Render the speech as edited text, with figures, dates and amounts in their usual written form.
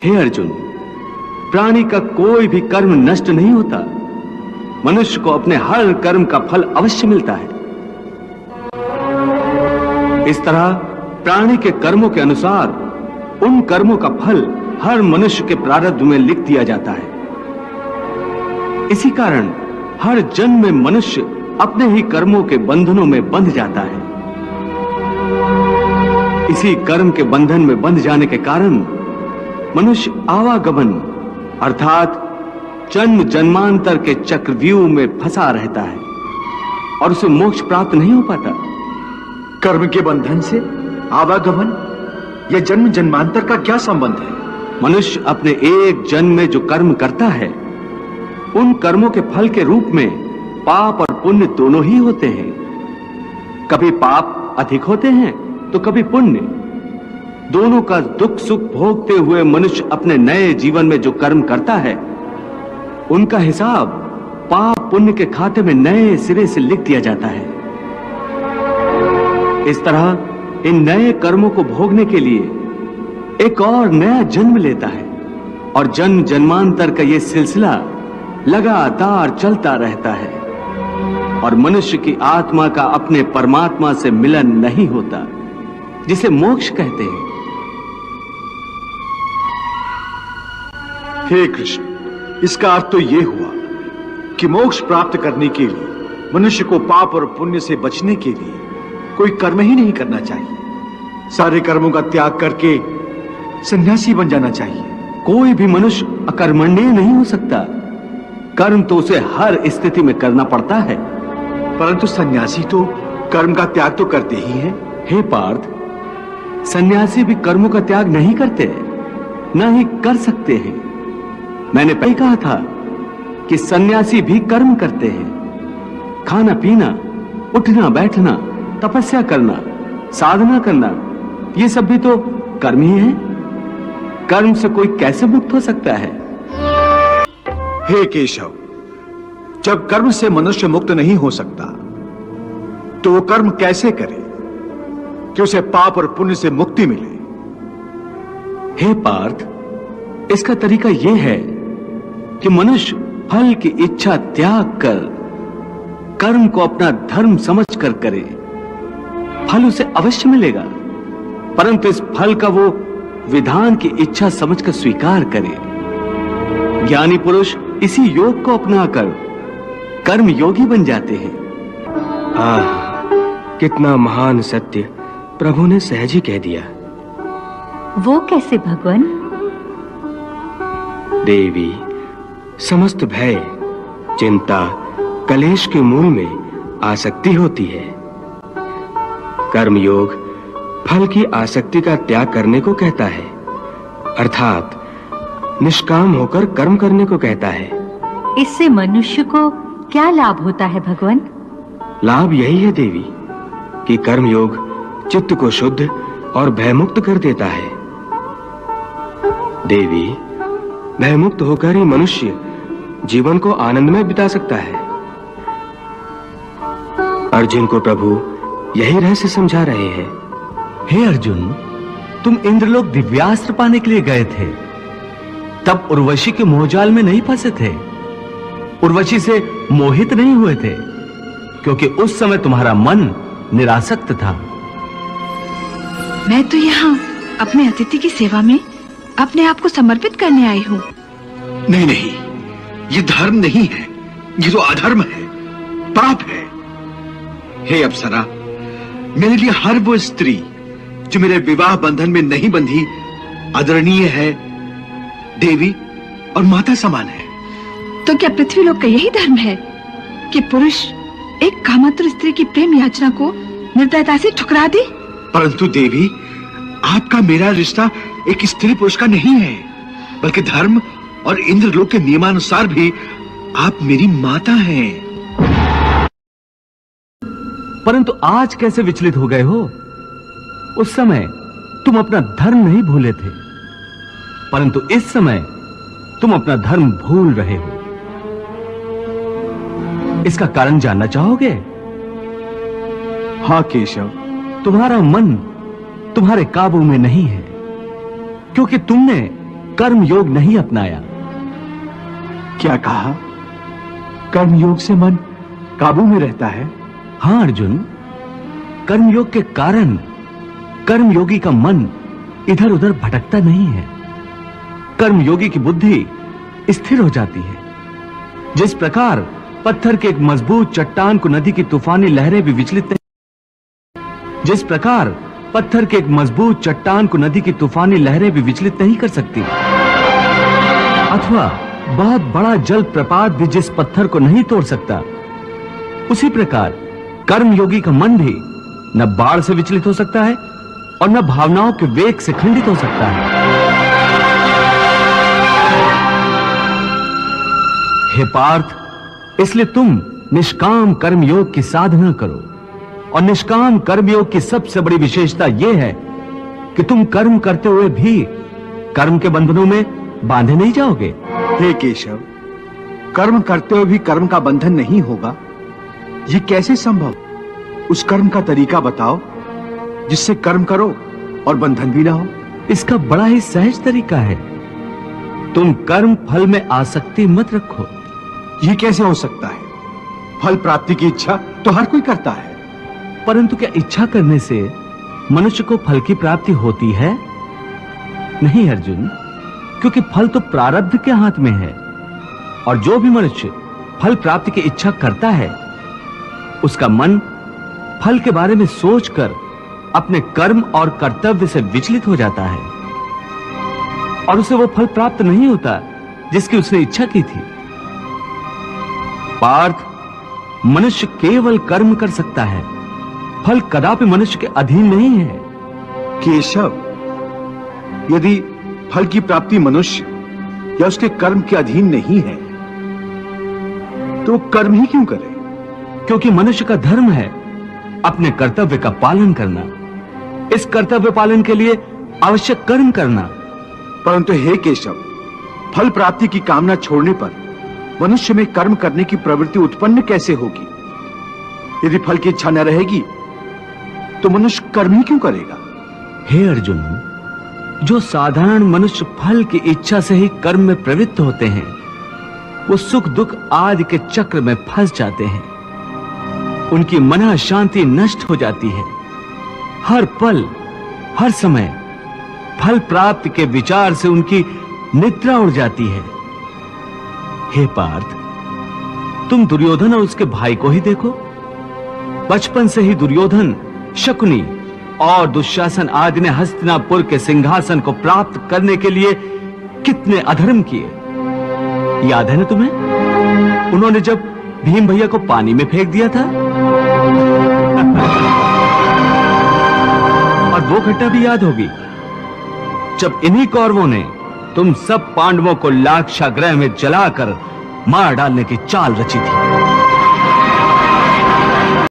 हे अर्जुन, प्राणी का कोई भी कर्म नष्ट नहीं होता। मनुष्य को अपने हर कर्म का फल अवश्य मिलता है। इस तरह प्राणी के कर्मों के अनुसार उन कर्मों का फल हर मनुष्य के प्रारब्ध में लिख दिया जाता है। इसी कारण हर जन्म में मनुष्य अपने ही कर्मों के बंधनों में बंध जाता है। इसी कर्म के बंधन में बंध जाने के कारण मनुष्य आवागमन अर्थात जन्म जन्मांतर के चक्रव्यूह में फंसा रहता है और उसे मोक्ष प्राप्त नहीं हो पाता। कर्म के बंधन से आवागमन या जन्म जन्मांतर का क्या संबंध है? मनुष्य अपने एक जन्म में जो कर्म करता है उन कर्मों के फल के रूप में पाप और पुण्य दोनों ही होते हैं। कभी पाप अधिक होते हैं तो कभी पुण्य। दोनों का दुख सुख भोगते हुए मनुष्य अपने नए जीवन में जो कर्म करता है उनका हिसाब पाप पुण्य के खाते में नए सिरे से लिख दिया जाता है। इस तरह इन नए कर्मों को भोगने के लिए एक और नया जन्म लेता है और जन्म जन्मांतर का यह सिलसिला लगातार चलता रहता है और मनुष्य की आत्मा का अपने परमात्मा से मिलन नहीं होता, जिसे मोक्ष कहते हैं। हे कृष्ण, इसका अर्थ तो यह हुआ कि मोक्ष प्राप्त करने के लिए मनुष्य को पाप और पुण्य से बचने के लिए कोई कर्म ही नहीं करना चाहिए। सारे कर्मों का त्याग करके सन्यासी बन जाना चाहिए। कोई भी मनुष्य अकर्मण्य नहीं हो सकता। कर्म तो उसे हर स्थिति में करना पड़ता है। परंतु सन्यासी तो कर्म का त्याग तो करते ही हैं। हे पार्थ, सन्यासी भी कर्मों का त्याग नहीं करते, न ही कर सकते हैं। मैंने पहले कहा था कि सन्यासी भी कर्म करते हैं। खाना पीना, उठना बैठना, तपस्या करना, साधना करना, ये सब भी तो कर्म ही है। कर्म से कोई कैसे मुक्त हो सकता है? हे केशव, जब कर्म से मनुष्य मुक्त नहीं हो सकता तो वो कर्म कैसे करे कि उसे पाप और पुण्य से मुक्ति मिले? हे पार्थ, इसका तरीका यह है कि मनुष्य फल की इच्छा त्याग कर कर्म को अपना धर्म समझकर करे। फल उसे अवश्य मिलेगा, परंतु इस फल का वो विधान की इच्छा समझकर स्वीकार करे। ज्ञानी पुरुष इसी योग को अपनाकर कर्म योगी बन जाते हैं। कितना महान सत्य प्रभु ने सहज ही कह दिया। वो कैसे भगवान? देवी, समस्त भय, चिंता, कलेश के मूल में आसक्ति होती है। कर्म योग फल की आसक्ति का त्याग करने को कहता है, अर्थात निष्काम होकर कर्म करने को कहता है। इससे मनुष्य को क्या लाभ होता है भगवान? लाभ यही है देवी कि कर्म योग चित्त को शुद्ध और भयमुक्त कर देता है। देवी, भयमुक्त होकर ही मनुष्य जीवन को आनंद में बिता सकता है। अर्जुन को प्रभु यही रहस्य समझा रहे हैं। हे अर्जुन, तुम इंद्रलोक दिव्यास्त्र पाने के लिए गए थे, तब उर्वशी के मोहजाल में नहीं फंसे थे। उर्वशी से मोहित नहीं हुए थे, क्योंकि उस समय तुम्हारा मन निरासक्त था। मैं तो यहाँ अपने अतिथि की सेवा में अपने आप को समर्पित करने आई हूँ। नहीं नहीं, ये धर्म नहीं है, ये तो अधर्म है, पाप है। हे अप्सरा, मेरे लिए हर वो स्त्री जो मेरे विवाह बंधन में नहीं बंधी आदरणीय है, देवी और माता समान है। तो क्या पृथ्वी लोक का यही धर्म है कि पुरुष एक कामातुर स्त्री की प्रेम याचना को निर्दयता से ठुकरा दे? परंतु देवी, आपका मेरा रिश्ता एक स्त्री पुरुष का नहीं है, बल्कि धर्म और इंद्रलोक के नियमानुसार भी आप मेरी माता हैं। परंतु आज कैसे विचलित हो गए हो? उस समय तुम अपना धर्म नहीं भूले थे, परंतु इस समय तुम अपना धर्म भूल रहे हो। इसका कारण जानना चाहोगे? हाँ केशव, तुम्हारा मन तुम्हारे काबू में नहीं है, क्योंकि तुमने कर्म योग नहीं अपनाया। क्या कहा? कर्म योग से मन काबू में रहता है? हां अर्जुन, कर्मयोग के कारण कर्मयोगी का मन इधर उधर भटकता नहीं है। कर्मयोगी की बुद्धि स्थिर हो जाती है। जिस प्रकार पत्थर के एक मजबूत चट्टान को नदी की तूफानी लहरें भी विचलित नहीं कर सकती, अथवा बहुत बड़ा जल प्रपात भी जिस पत्थर को नहीं तोड़ सकता, उसी प्रकार कर्मयोगी का मन भी न बाढ़ से विचलित हो सकता है और न भावनाओं के वेग से खंडित हो सकता है। हे पार्थ, इसलिए तुम निष्काम कर्मयोग की साधना करो। और निष्काम कर्मयोग की सबसे बड़ी विशेषता यह है कि तुम कर्म करते हुए भी कर्म के बंधनों में बांधे नहीं जाओगे। हे केशव, कर्म करते हुए भी कर्म का बंधन नहीं होगा, ये कैसे संभव? उस कर्म का तरीका बताओ जिससे कर्म करो और बंधन भी ना हो। इसका बड़ा ही सहज तरीका है। तुम कर्म फल में आसक्ति मत रखो। ये कैसे हो सकता है? फल प्राप्ति की इच्छा तो हर कोई करता है। परंतु क्या इच्छा करने से मनुष्य को फल की प्राप्ति होती है? नहीं अर्जुन, क्योंकि फल तो प्रारब्ध के हाथ में है। और जो भी मनुष्य फल प्राप्ति की इच्छा करता है, उसका मन फल के बारे में सोचकर अपने कर्म और कर्तव्य से विचलित हो जाता है और उसे वो फल प्राप्त नहीं होता जिसकी उसने इच्छा की थी। पार्थ, मनुष्य केवल कर्म कर सकता है, फल कदापि मनुष्य के अधीन नहीं है। केशव, यदि फल की प्राप्ति मनुष्य या उसके कर्म के अधीन नहीं है, तो कर्म ही क्यों करे? क्योंकि मनुष्य का धर्म है अपने कर्तव्य का पालन करना। इस कर्तव्य पालन के लिए आवश्यक कर्म करना। परंतु हे केशव, फल प्राप्ति की कामना छोड़ने पर मनुष्य में कर्म करने की प्रवृत्ति उत्पन्न कैसे होगी? यदि फल की इच्छा न रहेगी तो मनुष्य कर्म ही क्यों करेगा? हे अर्जुन, जो साधारण मनुष्य फल की इच्छा से ही कर्म में प्रवृत्त होते हैं, वो सुख दुख आदि के चक्र में फंस जाते हैं। उनकी मन शांति नष्ट हो जाती है। हर पल हर समय फल प्राप्ति के विचार से उनकी निद्रा उड़ जाती है। हे पार्थ, तुम दुर्योधन और उसके भाई को ही देखो। बचपन से ही दुर्योधन, शकुनी और दुशासन आदि ने हस्तिनापुर के सिंहासन को प्राप्त करने के लिए कितने अधर्म किए, याद है ना तुम्हें? उन्होंने जब भीम भैया को पानी में फेंक दिया था और वो घटना भी याद होगी जब इन्हीं कौरवों ने तुम सब पांडवों को लाक्षागृह में जलाकर मार डालने की चाल रची थी।